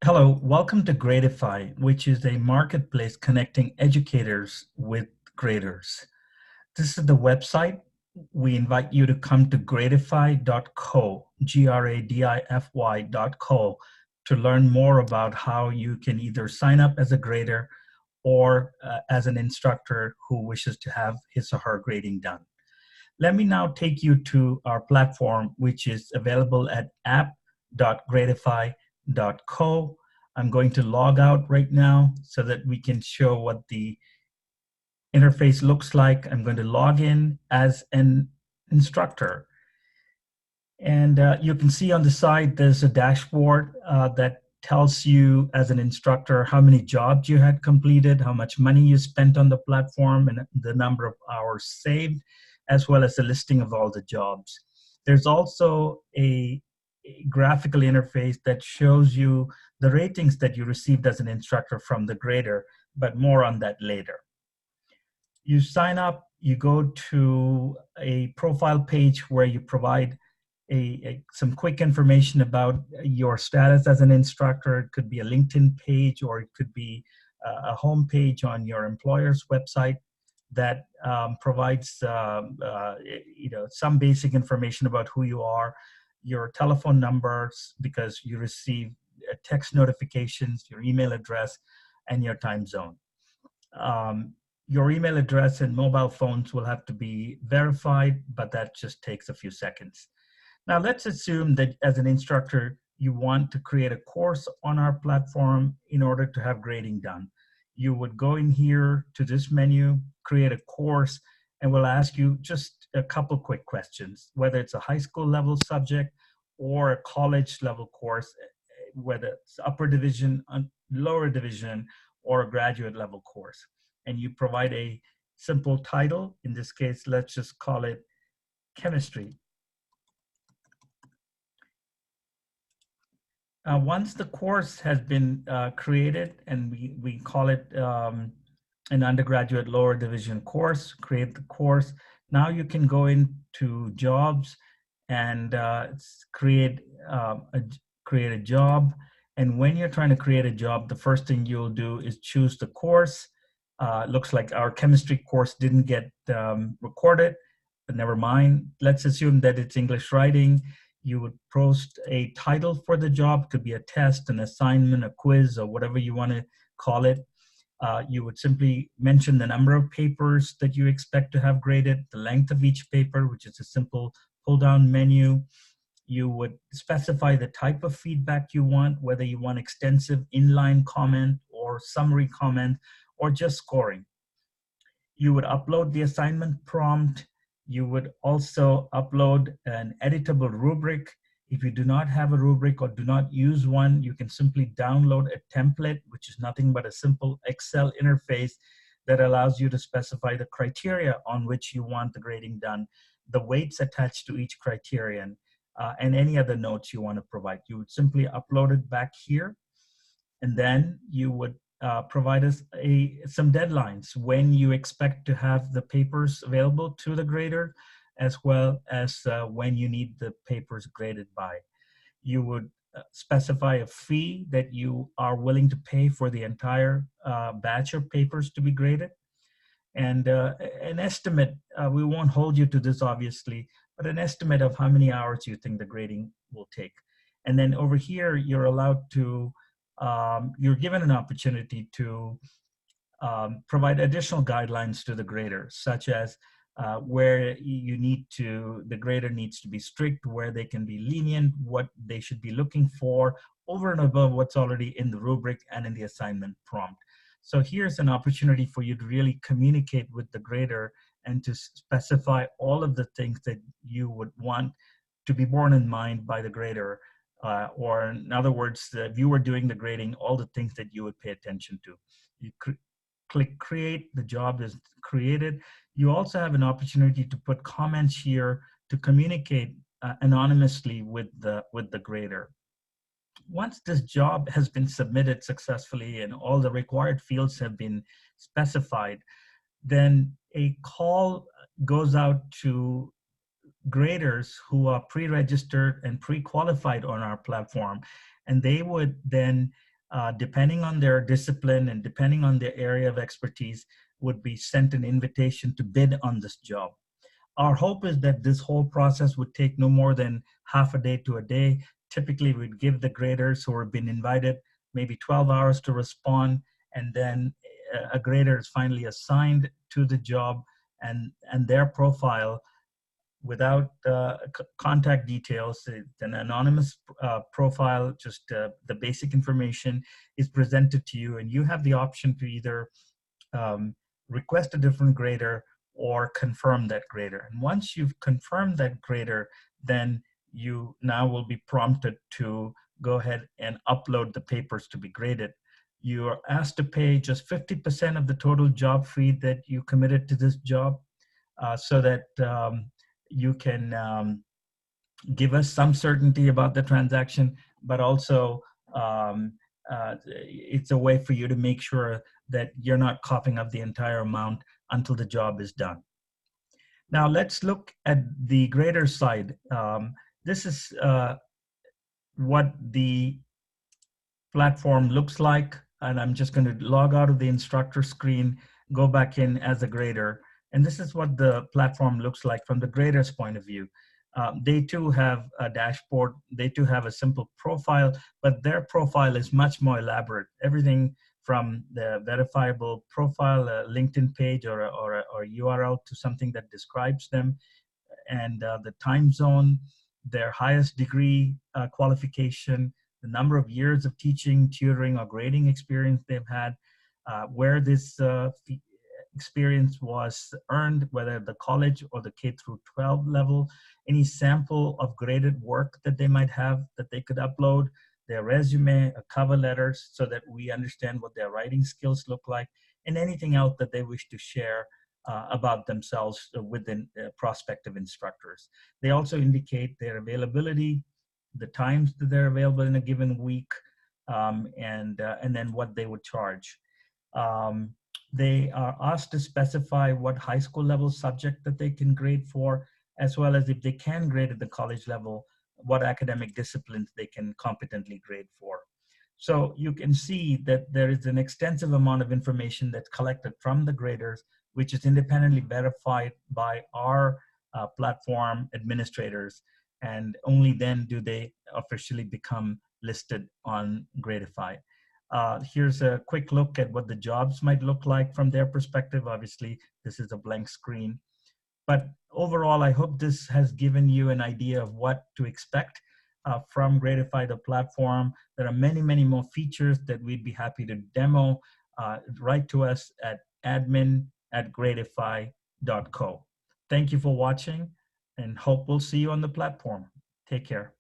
Hello, welcome to Gradify, which is a marketplace connecting educators with graders. This is the website. We invite you to come to gradify.co, Gradify.co, to learn more about how you can either sign up as a grader or as an instructor who wishes to have his or her grading done. Let me now take you to our platform, which is available at app.gradify.co. I'm going to log out right now so that we can show what the interface looks like. I'm going to log in as an instructor. And you can see on the side, there's a dashboard that tells you as an instructor how many jobs you had completed, how much money you spent on the platform, and the number of hours saved, as well as a listing of all the jobs. There's also a graphical interface that shows you the ratings that you received as an instructor from the grader, but more on that later. You sign up, you go to a profile page where you provide some quick information about your status as an instructor. It could be a LinkedIn page, or it could be a home page on your employer's website that provides some basic information about who you are, your telephone numbers, because you receive text notifications, your email address, and your time zone. Your email address and mobile phones will have to be verified, but that just takes a few seconds. Now, let's assume that as an instructor, you want to create a course on our platform in order to have grading done. You would go in here to this menu, create a course, and we'll ask you just a couple quick questions, whether it's a high school level subject or a college level course, whether it's upper division, lower division, or a graduate level course. And you provide a simple title. In this case, let's just call it chemistry. Once the course has been created, and we call it an undergraduate lower division course, create the course. Now you can go into jobs and create a job. And when you're trying to create a job, the first thing you'll do is choose the course. Looks like our chemistry course didn't get recorded, but never mind. Let's assume that it's English writing. You would post a title for the job. Could be a test, an assignment, a quiz, or whatever you want to call it. You would simply mention the number of papers that you expect to have graded, the length of each paper, which is a simple pull-down menu. You would specify the type of feedback you want, whether you want extensive inline comment or summary comment, or just scoring. You would upload the assignment prompt. You would also upload an editable rubric. If you do not have a rubric or do not use one, you can simply download a template, which is nothing but a simple Excel interface that allows you to specify the criteria on which you want the grading done, the weights attached to each criterion, and any other notes you want to provide. You would simply upload it back here, and then you would provide us some deadlines when you expect to have the papers available to the grader, as well as when you need the papers graded by. You would specify a fee that you are willing to pay for the entire batch of papers to be graded, and an estimate. We won't hold you to this, obviously, but an estimate of how many hours you think the grading will take. And then over here, you're allowed to you're given an opportunity to provide additional guidelines to the grader, such as where the grader needs to be strict, where they can be lenient, what they should be looking for, over and above what's already in the rubric and in the assignment prompt. So here's an opportunity for you to really communicate with the grader and to specify all of the things that you would want to be borne in mind by the grader. Or in other words, if you were doing the grading, all the things that you would pay attention to. You click create, the job is created. You also have an opportunity to put comments here to communicate anonymously with the grader. Once this job has been submitted successfully and all the required fields have been specified, then a call goes out to graders who are pre-registered and pre-qualified on our platform, and they would then depending on their discipline and depending on their area of expertise, would be sent an invitation to bid on this job. Our hope is that this whole process would take no more than half a day to a day. Typically, we'd give the graders who have been invited maybe 12 hours to respond, and then a grader is finally assigned to the job, and their profile, without contact details, it's an anonymous profile, just the basic information is presented to you, and you have the option to either um, request a different grader or confirm that grader. And once you've confirmed that grader, then you now will be prompted to go ahead and upload the papers to be graded. You are asked to pay just 50% of the total job fee that you committed to this job, so that you can give us some certainty about the transaction, but also it's a way for you to make sure that you're not coughing up the entire amount until the job is done. Now let's look at the grader side. This is what the platform looks like, and I'm just going to log out of the instructor screen, go back in as a grader, and this is what the platform looks like from the grader's point of view. They too have a dashboard, they too have a simple profile, but their profile is much more elaborate. Everything from the verifiable profile, a LinkedIn page or a URL to something that describes them, and the time zone, their highest degree qualification, the number of years of teaching, tutoring, or grading experience they've had, where this experience was earned, whether the college or the K through 12 level, any sample of graded work that they might have that they could upload, their resume, a cover letters, so that we understand what their writing skills look like, and anything else that they wish to share about themselves within prospective instructors. They also indicate their availability, the times that they're available in a given week, and then what they would charge. They are asked to specify what high school level subject that they can grade for, as well as if they can grade at the college level, what academic disciplines they can competently grade for. So you can see that there is an extensive amount of information that's collected from the graders, which is independently verified by our platform administrators, and only then do they officially become listed on Gradify. Here's a quick look at what the jobs might look like from their perspective. Obviously, this is a blank screen. But overall, I hope this has given you an idea of what to expect from Gradify, the platform. There are many, many more features that we'd be happy to demo. Write to us at admin@gradify.co. Thank you for watching, and hope we'll see you on the platform. Take care.